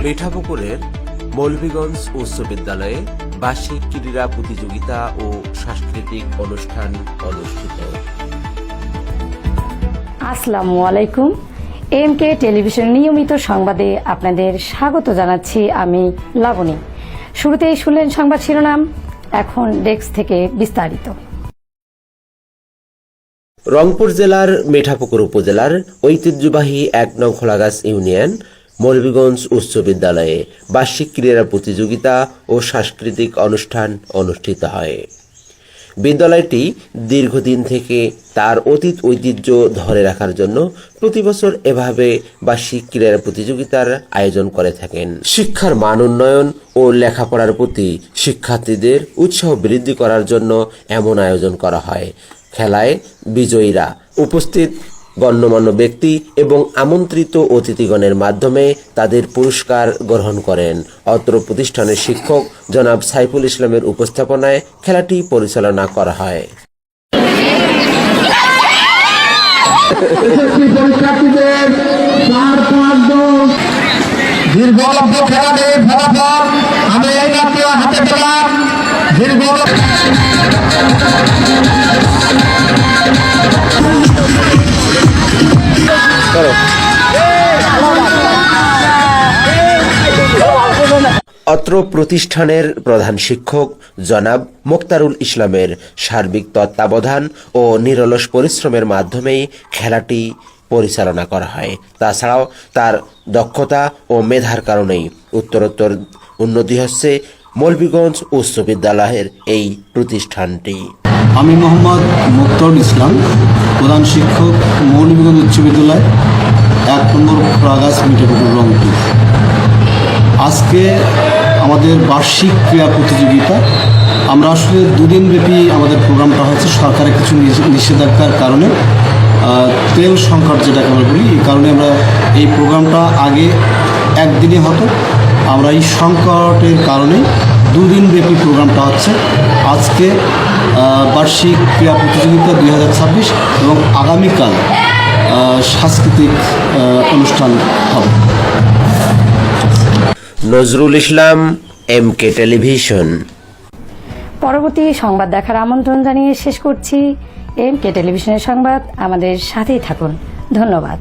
মিঠাপুকুরের মৌলভীগঞ্জ উচ্চ বিদ্যালয়ে বার্ষিক ক্রীড়া প্রতিযোগিতা ও সাংস্কৃতিক অনুষ্ঠান অনুষ্ঠিত। আসসালামু আলাইকুম। এমকে টেলিভিশন নিয়মিত সংবাদে আপনাদের স্বাগত জানাচ্ছি আমি লাবণী। শুরুতেই শুনলেন সংবাদ শিরোনাম, এখন ডেস্ক থেকে বিস্তারিত। রংপুর জেলার মিঠাপুকুর উপজেলার ঐতিহ্যবাহী ১ নং খোলাগাছ ইউনিয়ন মৌলভীগঞ্জ উচ্চ বিদ্যালয়ে বার্ষিক ক্রীড়া প্রতিযোগিতা ও সাংস্কৃতিক অনুষ্ঠান অনুষ্ঠিত হয়। বিদ্যালয়টি দীর্ঘদিন থেকে তার অতীত ঐতিহ্য ধরে রাখার জন্য প্রতি বছর এভাবে বার্ষিক ক্রীড়া প্রতিযোগিতার আয়োজন করে থাকেন। শিক্ষার মান উন্নয়ন ও লেখাপড়ার প্রতি শিক্ষার্থীদের উৎসাহ বৃদ্ধি করার জন্য এমন আয়োজন করা হয়। খেলায় বিজয়ীরা উপস্থিত গণ্যমান্য ব্যক্তি এবং আমন্ত্রিত অতিথিগণের মাধ্যমে তাদের পুরস্কার গ্রহণ করেন। অত্র প্রতিষ্ঠানের শিক্ষক জনাব সাইফুল ইসলামের উপস্থাপনায় খেলাটি পরিচালনা করা হয়। অত্র প্রতিষ্ঠানের প্রধান শিক্ষক জনাব মোক্তারুল ইসলামের সার্বিক তত্ত্বাবধান ও নিরলস পরিশ্রমের মাধ্যমেই খেলাটি পরিচালনা করা হয়। তাছাড়াও তার দক্ষতা ও মেধার কারণেই উত্তরোত্তর উন্নতি হচ্ছে মৌলভীগঞ্জ উচ্চ বিদ্যালয়ের এই প্রতিষ্ঠানটি। আমি মোহাম্মদ মোক্তারুল ইসলাম, প্রধান শিক্ষক, মৌলভীগঞ্জ উচ্চ বিদ্যালয় ১ নম্বর খোলাগাছ মিঠাপুকুর রংপুর। আজকে আমাদের বার্ষিক ক্রীড়া প্রতিযোগিতা। আমরা আসলে দুদিনব্যাপী আমাদের প্রোগ্রামটা হচ্ছে সরকারের কিছু নিষেধাজ্ঞার কারণে, তেল সংকট যেটাকে আমরা বলি, এই কারণে আমরা এই প্রোগ্রামটা আগে একদিনই হতো। আমরা এই সংকটের কারণে দুদিনব্যাপী প্রোগ্রামটা হচ্ছে। আজকে বার্ষিক ক্রীড়া প্রতিযোগিতা 2026 এবং আগামীকাল সাংস্কৃতিক অনুষ্ঠান হবে। Nazrul Islam, MK television. পরবর্তী সংবাদ দেখার আমন্ত্রণ জানিয়ে শেষ করছি এমকে টেলিভিশনের সংবাদ। আমাদের সাথেই থাকুন। ধন্যবাদ।